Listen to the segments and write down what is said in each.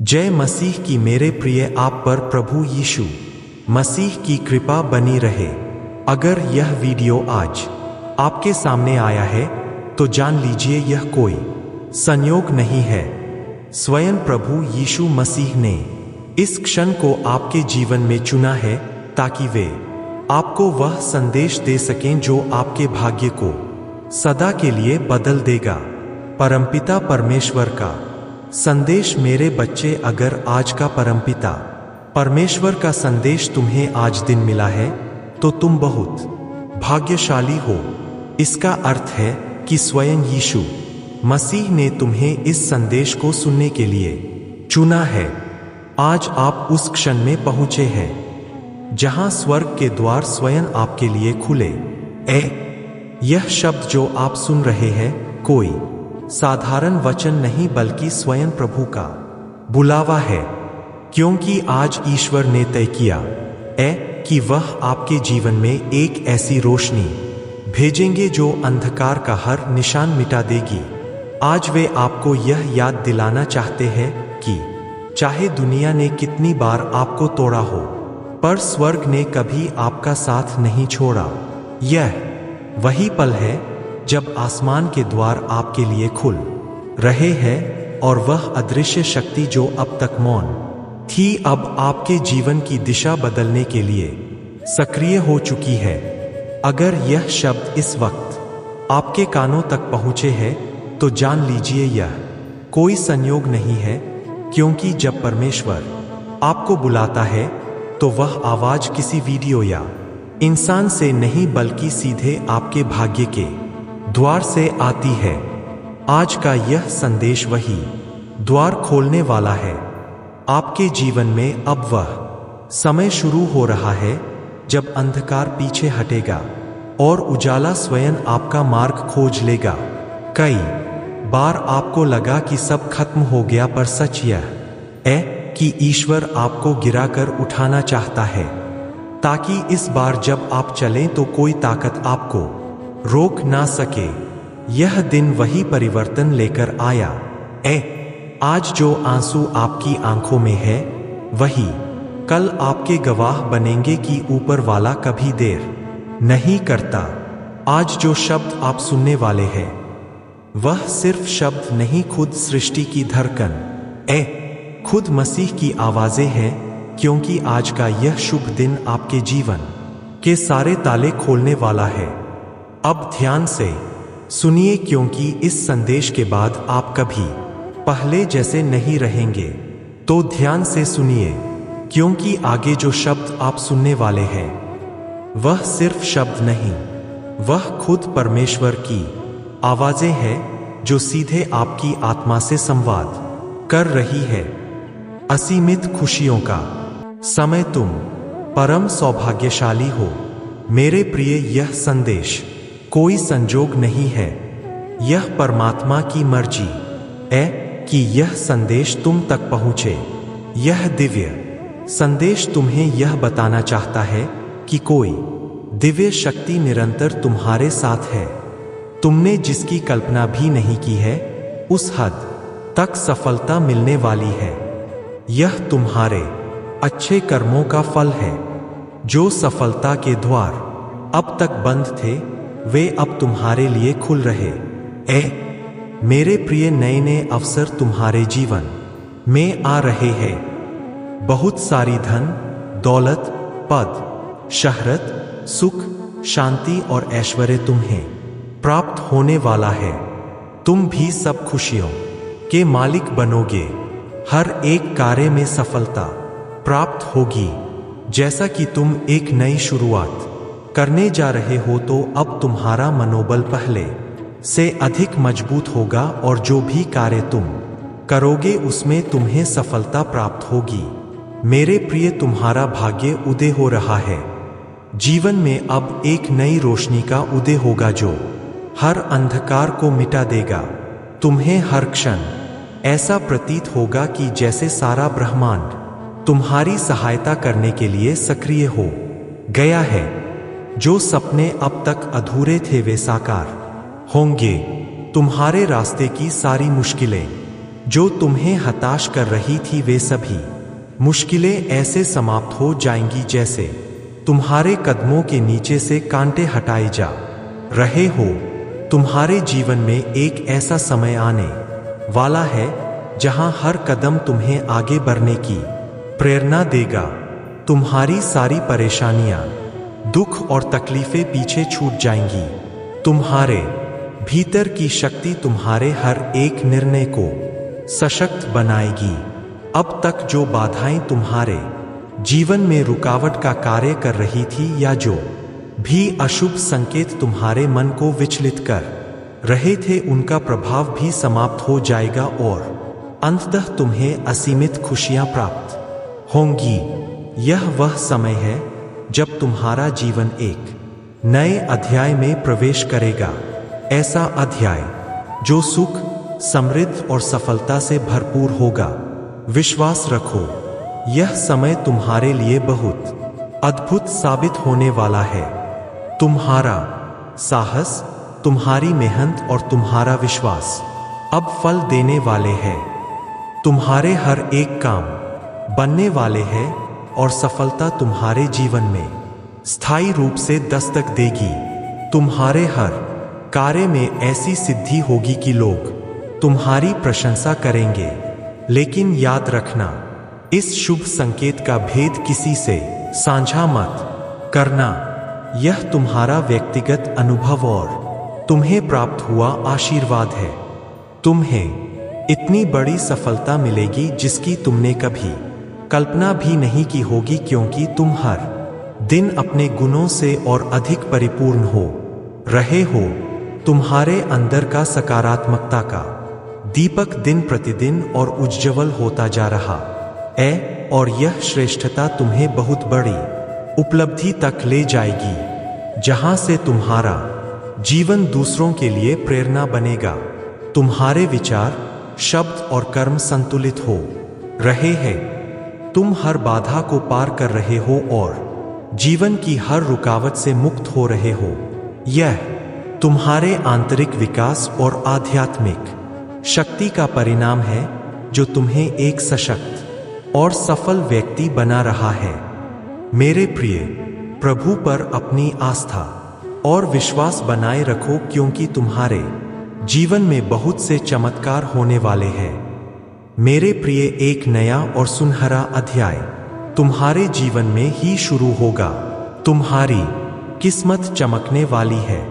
जय मसीह की मेरे प्रिय आप पर प्रभु यीशु मसीह की कृपा बनी रहे। अगर यह वीडियो आज आपके सामने आया है तो जान लीजिए यह कोई संयोग नहीं है। स्वयं प्रभु यीशु मसीह ने इस क्षण को आपके जीवन में चुना है ताकि वे आपको वह संदेश दे सकें जो आपके भाग्य को सदा के लिए बदल देगा। परमपिता परमेश्वर का संदेश। मेरे बच्चे, अगर आज का परमपिता परमेश्वर का संदेश तुम्हें आज दिन मिला है तो तुम बहुत भाग्यशाली हो। इसका अर्थ है कि स्वयं यीशु मसीह ने तुम्हें इस संदेश को सुनने के लिए चुना है। आज आप उस क्षण में पहुंचे हैं जहां स्वर्ग के द्वार स्वयं आपके लिए खुले। यह शब्द जो आप सुन रहे हैं कोई साधारण वचन नहीं बल्कि स्वयं प्रभु का बुलावा है, क्योंकि आज ईश्वर ने तय किया कि वह आपके जीवन में एक ऐसी रोशनी भेजेंगे जो अंधकार का हर निशान मिटा देगी। आज वे आपको यह याद दिलाना चाहते हैं कि चाहे दुनिया ने कितनी बार आपको तोड़ा हो, पर स्वर्ग ने कभी आपका साथ नहीं छोड़ा। यह वही पल है जब आसमान के द्वार आपके लिए खुल रहे हैं और वह अदृश्य शक्ति जो अब तक मौन थी अब आपके जीवन की दिशा बदलने के लिए सक्रिय हो चुकी है। अगर यह शब्द इस वक्त आपके कानों तक पहुंचे हैं तो जान लीजिए यह कोई संयोग नहीं है, क्योंकि जब परमेश्वर आपको बुलाता है तो वह आवाज किसी वीडियो या इंसान से नहीं बल्कि सीधे आपके भाग्य के द्वार से आती है। आज का यह संदेश वही द्वार खोलने वाला है। आपके जीवन में अब वह समय शुरू हो रहा है जब अंधकार पीछे हटेगा और उजाला स्वयं आपका मार्ग खोज लेगा। कई बार आपको लगा कि सब खत्म हो गया, पर सच यह है कि ईश्वर आपको गिराकर उठाना चाहता है ताकि इस बार जब आप चलें तो कोई ताकत आपको रोक ना सके। यह दिन वही परिवर्तन लेकर आया। आज जो आंसू आपकी आंखों में है वही कल आपके गवाह बनेंगे कि ऊपर वाला कभी देर नहीं करता। आज जो शब्द आप सुनने वाले हैं वह सिर्फ शब्द नहीं, खुद सृष्टि की धड़कन खुद मसीह की आवाजें हैं, क्योंकि आज का यह शुभ दिन आपके जीवन के सारे ताले खोलने वाला है। अब ध्यान से सुनिए, क्योंकि इस संदेश के बाद आप कभी पहले जैसे नहीं रहेंगे। तो ध्यान से सुनिए, क्योंकि आगे जो शब्द आप सुनने वाले हैं वह सिर्फ शब्द नहीं, वह खुद परमेश्वर की आवाजें हैं जो सीधे आपकी आत्मा से संवाद कर रही है। असीमित खुशियों का समय, तुम परम सौभाग्यशाली हो। मेरे प्रिय, यह संदेश कोई संजोग नहीं है, यह परमात्मा की मर्जी है कि यह संदेश तुम तक पहुंचे। यह दिव्य संदेश तुम्हें यह बताना चाहता है कि कोई दिव्य शक्ति निरंतर तुम्हारे साथ है। तुमने जिसकी कल्पना भी नहीं की है उस हद तक सफलता मिलने वाली है। यह तुम्हारे अच्छे कर्मों का फल है। जो सफलता के द्वार अब तक बंद थे वे अब तुम्हारे लिए खुल रहे। मेरे प्रिय, नए नए अवसर तुम्हारे जीवन में आ रहे हैं। बहुत सारी धन, दौलत, पद, शहरत, सुख, शांति और ऐश्वर्य तुम्हें प्राप्त होने वाला है। तुम भी सब खुशियों के मालिक बनोगे। हर एक कार्य में सफलता प्राप्त होगी। जैसा कि तुम एक नई शुरुआत करने जा रहे हो तो अब तुम्हारा मनोबल पहले से अधिक मजबूत होगा और जो भी कार्य तुम करोगे उसमें तुम्हें सफलता प्राप्त होगी। मेरे प्रिय, तुम्हारा भाग्य उदय हो रहा है। जीवन में अब एक नई रोशनी का उदय होगा जो हर अंधकार को मिटा देगा। तुम्हें हर क्षण ऐसा प्रतीत होगा कि जैसे सारा ब्रह्मांड तुम्हारी सहायता करने के लिए सक्रिय हो गया है। जो सपने अब तक अधूरे थे वे साकार होंगे। तुम्हारे रास्ते की सारी मुश्किलें जो तुम्हें हताश कर रही थी वे सभी मुश्किलें ऐसे समाप्त हो जाएंगी जैसे तुम्हारे कदमों के नीचे से कांटे हटाए जा रहे हो। तुम्हारे जीवन में एक ऐसा समय आने वाला है जहां हर कदम तुम्हें आगे बढ़ने की प्रेरणा देगा। तुम्हारी सारी परेशानियां, दुख और तकलीफें पीछे छूट जाएंगी। तुम्हारे भीतर की शक्ति तुम्हारे हर एक निर्णय को सशक्त बनाएगी। अब तक जो बाधाएं तुम्हारे जीवन में रुकावट का कार्य कर रही थी या जो भी अशुभ संकेत तुम्हारे मन को विचलित कर रहे थे, उनका प्रभाव भी समाप्त हो जाएगा और अंततः तुम्हें असीमित खुशियां प्राप्त होंगी। यह वह समय है जब तुम्हारा जीवन एक नए अध्याय में प्रवेश करेगा, ऐसा अध्याय जो सुख, समृद्धि और सफलता से भरपूर होगा। विश्वास रखो, यह समय तुम्हारे लिए बहुत अद्भुत साबित होने वाला है। तुम्हारा साहस, तुम्हारी मेहनत और तुम्हारा विश्वास अब फल देने वाले हैं। तुम्हारे हर एक काम बनने वाले हैं और सफलता तुम्हारे जीवन में स्थायी रूप से दस्तक देगी। तुम्हारे हर कार्य में ऐसी सिद्धि होगी कि लोग तुम्हारी प्रशंसा करेंगे। लेकिन याद रखना, इस शुभ संकेत का भेद किसी से साझा मत करना। यह तुम्हारा व्यक्तिगत अनुभव और तुम्हें प्राप्त हुआ आशीर्वाद है। तुम्हें इतनी बड़ी सफलता मिलेगी जिसकी तुमने कभी कल्पना भी नहीं की होगी, क्योंकि तुम हर दिन अपने गुणों से और अधिक परिपूर्ण हो रहे हो। तुम्हारे अंदर का सकारात्मकता का दीपक दिन प्रतिदिन और उज्ज्वल होता जा रहा है और यह श्रेष्ठता तुम्हें बहुत बड़ी उपलब्धि तक ले जाएगी, जहां से तुम्हारा जीवन दूसरों के लिए प्रेरणा बनेगा। तुम्हारे विचार, शब्द और कर्म संतुलित हो रहे हैं। तुम हर बाधा को पार कर रहे हो और जीवन की हर रुकावट से मुक्त हो रहे हो। यह तुम्हारे आंतरिक विकास और आध्यात्मिक शक्ति का परिणाम है जो तुम्हें एक सशक्त और सफल व्यक्ति बना रहा है। मेरे प्रिय, प्रभु पर अपनी आस्था और विश्वास बनाए रखो, क्योंकि तुम्हारे जीवन में बहुत से चमत्कार होने वाले हैं। मेरे प्रिय, एक नया और सुनहरा अध्याय तुम्हारे जीवन में ही शुरू होगा। तुम्हारी किस्मत चमकने वाली है।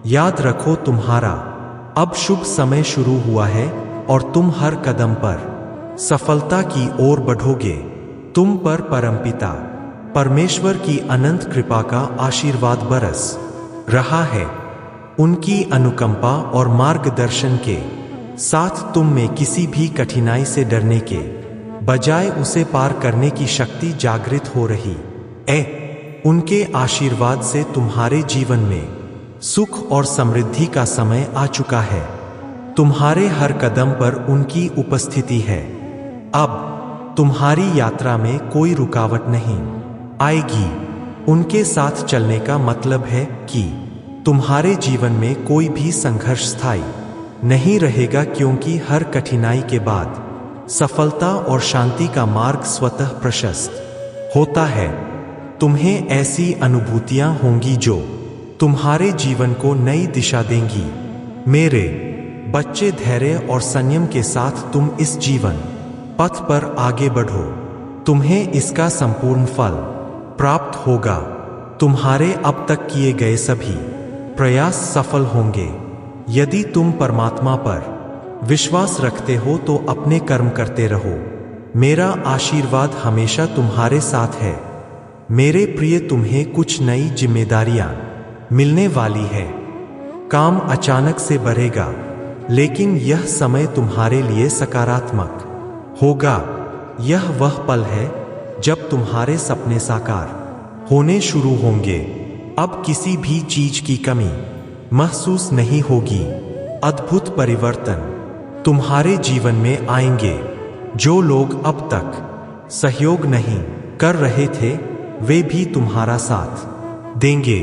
याद रखो, तुम्हारा अब शुभ समय शुरू हुआ है और तुम हर कदम पर सफलता की ओर बढ़ोगे। तुम पर परमपिता परमेश्वर की अनंत कृपा का आशीर्वाद बरस रहा है। उनकी अनुकंपा और मार्गदर्शन के साथ तुम में किसी भी कठिनाई से डरने के बजाय उसे पार करने की शक्ति जागृत हो रही है। उनके आशीर्वाद से तुम्हारे जीवन में सुख और समृद्धि का समय आ चुका है। तुम्हारे हर कदम पर उनकी उपस्थिति है। अब तुम्हारी यात्रा में कोई रुकावट नहीं आएगी। उनके साथ चलने का मतलब है कि तुम्हारे जीवन में कोई भी संघर्ष स्थायी नहीं रहेगा, क्योंकि हर कठिनाई के बाद सफलता और शांति का मार्ग स्वतः प्रशस्त होता है। तुम्हें ऐसी अनुभूतियां होंगी जो तुम्हारे जीवन को नई दिशा देंगी। मेरे बच्चे, धैर्य और संयम के साथ तुम इस जीवन पथ पर आगे बढ़ो। तुम्हें इसका संपूर्ण फल प्राप्त होगा। तुम्हारे अब तक किए गए सभी प्रयास सफल होंगे। यदि तुम परमात्मा पर विश्वास रखते हो तो अपने कर्म करते रहो। मेरा आशीर्वाद हमेशा तुम्हारे साथ है। मेरे प्रिय, तुम्हें कुछ नई जिम्मेदारियां मिलने वाली है। काम अचानक से बढ़ेगा, लेकिन यह समय तुम्हारे लिए सकारात्मक होगा। यह वह पल है जब तुम्हारे सपने साकार होने शुरू होंगे। अब किसी भी चीज की कमी महसूस नहीं होगी। अद्भुत परिवर्तन तुम्हारे जीवन में आएंगे। जो लोग अब तक सहयोग नहीं कर रहे थे, वे भी तुम्हारा साथ देंगे।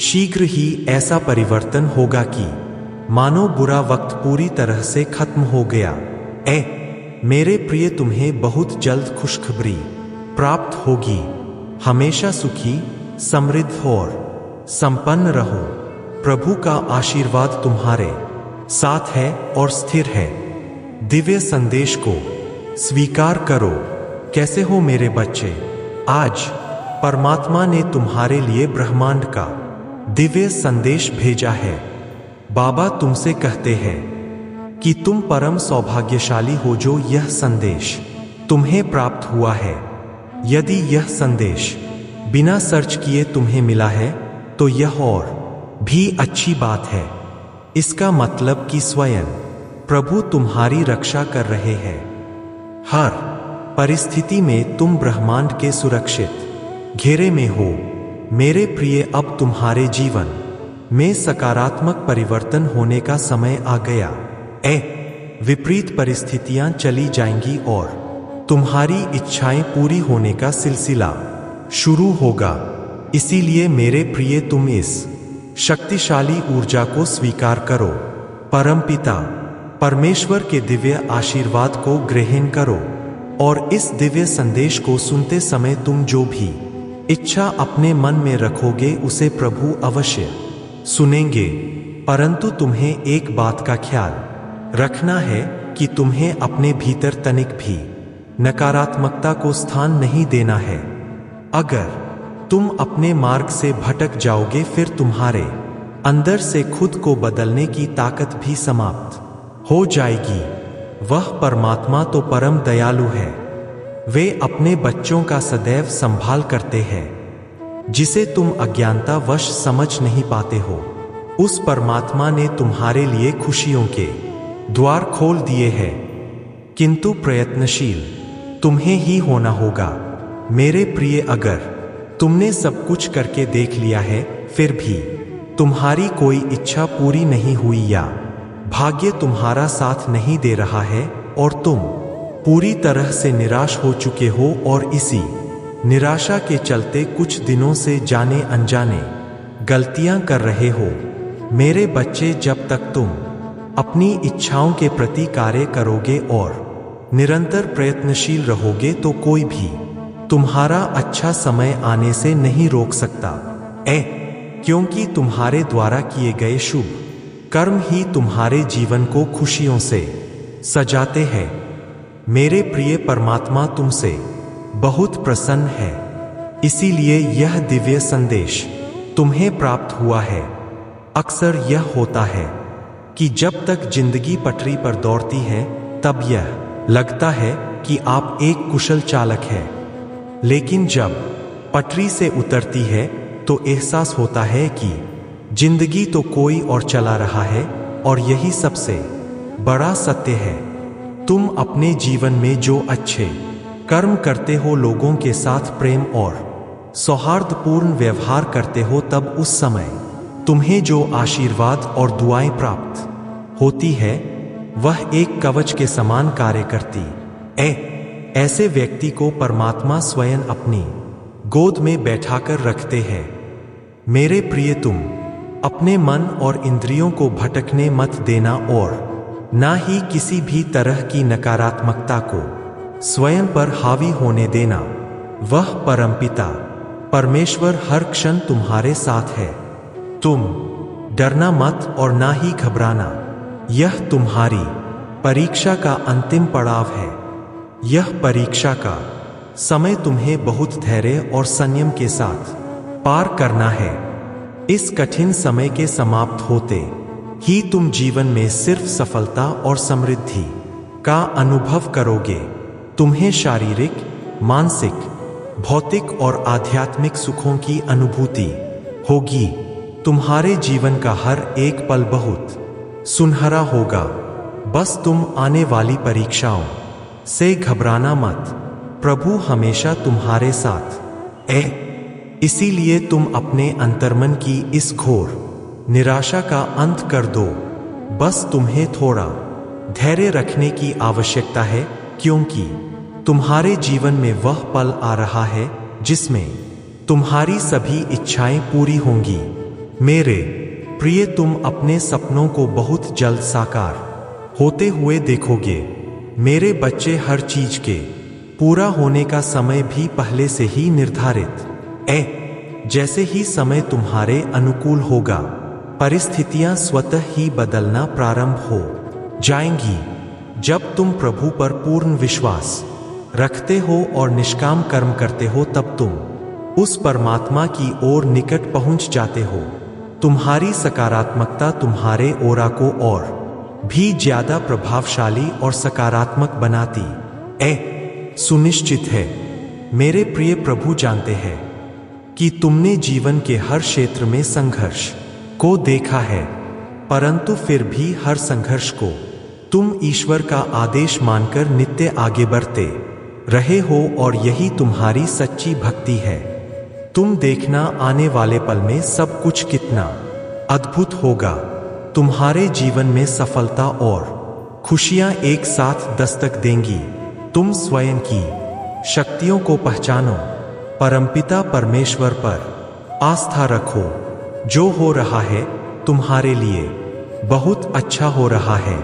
शीघ्र ही ऐसा परिवर्तन होगा कि मानो बुरा वक्त पूरी तरह से खत्म हो गया मेरे प्रिय, तुम्हें बहुत जल्द खुशखबरी प्राप्त होगी। हमेशा सुखी, समृद्ध और संपन्न रहो। प्रभु का आशीर्वाद तुम्हारे साथ है और स्थिर है। दिव्य संदेश को स्वीकार करो। कैसे हो मेरे बच्चे? आज परमात्मा ने तुम्हारे लिए ब्रह्मांड का दिव्य संदेश भेजा है। बाबा तुमसे कहते हैं कि तुम परम सौभाग्यशाली हो जो यह संदेश तुम्हें प्राप्त हुआ है। यदि यह संदेश बिना सर्च किए तुम्हें मिला है तो यह और भी अच्छी बात है। इसका मतलब कि स्वयं प्रभु तुम्हारी रक्षा कर रहे हैं। हर परिस्थिति में तुम ब्रह्मांड के सुरक्षित घेरे में हो। मेरे प्रिय, अब तुम्हारे जीवन में सकारात्मक परिवर्तन होने का समय आ गया। विपरीत परिस्थितियां चली जाएंगी और तुम्हारी इच्छाएं पूरी होने का सिलसिला शुरू होगा। इसीलिए मेरे प्रिय, तुम इस शक्तिशाली ऊर्जा को स्वीकार करो। परमपिता परमेश्वर के दिव्य आशीर्वाद को ग्रहण करो और इस दिव्य संदेश को सुनते समय तुम जो भी इच्छा अपने मन में रखोगे उसे प्रभु अवश्य सुनेंगे। परंतु तुम्हें एक बात का ख्याल रखना है कि तुम्हें अपने भीतर तनिक भी नकारात्मकता को स्थान नहीं देना है। अगर तुम अपने मार्ग से भटक जाओगे फिर तुम्हारे अंदर से खुद को बदलने की ताकत भी समाप्त हो जाएगी। वह परमात्मा तो परम दयालु है। वे अपने बच्चों का सदैव संभाल करते हैं। जिसे तुम अज्ञानतावश समझ नहीं पाते हो, उस परमात्मा ने तुम्हारे लिए खुशियों के द्वार खोल दिए हैं। किंतु प्रयत्नशील तुम्हें ही होना होगा। मेरे प्रिय, अगर तुमने सब कुछ करके देख लिया है फिर भी तुम्हारी कोई इच्छा पूरी नहीं हुई या भाग्य तुम्हारा साथ नहीं दे रहा है और तुम पूरी तरह से निराश हो चुके हो और इसी निराशा के चलते कुछ दिनों से जाने अनजाने गलतियां कर रहे हो, मेरे बच्चे, जब तक तुम अपनी इच्छाओं के प्रति कार्य करोगे और निरंतर प्रयत्नशील रहोगे तो कोई भी तुम्हारा अच्छा समय आने से नहीं रोक सकता। क्योंकि तुम्हारे द्वारा किए गए शुभ कर्म ही तुम्हारे जीवन को खुशियों से सजाते हैं। मेरे प्रिय, परमात्मा तुमसे बहुत प्रसन्न है। इसीलिए यह दिव्य संदेश तुम्हें प्राप्त हुआ है। अक्सर यह होता है कि जब तक जिंदगी पटरी पर दौड़ती है तब यह लगता है कि आप एक कुशल चालक हैं, लेकिन जब पटरी से उतरती है तो एहसास होता है कि जिंदगी तो कोई और चला रहा है। और यही सबसे बड़ा सत्य है। तुम अपने जीवन में जो अच्छे कर्म करते हो, लोगों के साथ प्रेम और सौहार्दपूर्ण व्यवहार करते हो, तब उस समय तुम्हें जो आशीर्वाद और दुआएं प्राप्त होती है वह एक कवच के समान कार्य करती ऐसे व्यक्ति को परमात्मा स्वयं अपनी गोद में बैठाकर रखते हैं। मेरे प्रिय, तुम अपने मन और इंद्रियों को भटकने मत देना और ना ही किसी भी तरह की नकारात्मकता को स्वयं पर हावी होने देना। वह परमपिता परमेश्वर हर क्षण तुम्हारे साथ है। तुम डरना मत और ना ही घबराना। यह तुम्हारी परीक्षा का अंतिम पड़ाव है। यह परीक्षा का समय तुम्हें बहुत धैर्य और संयम के साथ पार करना है। इस कठिन समय के समाप्त होते ही तुम जीवन में सिर्फ सफलता और समृद्धि का अनुभव करोगे। तुम्हें शारीरिक, मानसिक, भौतिक और आध्यात्मिक सुखों की अनुभूति होगी। तुम्हारे जीवन का हर एक पल बहुत सुनहरा होगा। बस तुम आने वाली परीक्षाओं से घबराना मत। प्रभु हमेशा तुम्हारे साथ है। इसीलिए तुम अपने अंतर्मन की इस घोर निराशा का अंत कर दो। बस तुम्हें थोड़ा धैर्य रखने की आवश्यकता है, क्योंकि तुम्हारे जीवन में वह पल आ रहा है जिसमें तुम्हारी सभी इच्छाएं पूरी होंगी। मेरे प्रिय, तुम अपने सपनों को बहुत जल्द साकार होते हुए देखोगे। मेरे बच्चे, हर चीज के पूरा होने का समय भी पहले से ही निर्धारित जैसे ही समय तुम्हारे अनुकूल होगा, परिस्थितियां स्वतः ही बदलना प्रारंभ हो जाएंगी। जब तुम प्रभु पर पूर्ण विश्वास रखते हो और निष्काम कर्म करते हो, तब तुम उस परमात्मा की ओर निकट पहुंच जाते हो। तुम्हारी सकारात्मकता तुम्हारे ओरा को और भी ज्यादा प्रभावशाली और सकारात्मक बनाती सुनिश्चित है। मेरे प्रिय प्रभु जानते हैं कि तुमने जीवन के हर क्षेत्र में संघर्ष को देखा है, परंतु फिर भी हर संघर्ष को तुम ईश्वर का आदेश मानकर नित्य आगे बढ़ते रहे हो, और यही तुम्हारी सच्ची भक्ति है। तुम देखना, आने वाले पल में सब कुछ कितना अद्भुत होगा। तुम्हारे जीवन में सफलता और खुशियां एक साथ दस्तक देंगी। तुम स्वयं की शक्तियों को पहचानो, परमपिता परमेश्वर पर आस्था रखो। जो हो रहा है तुम्हारे लिए बहुत अच्छा हो रहा है,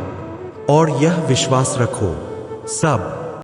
और यह विश्वास रखो सब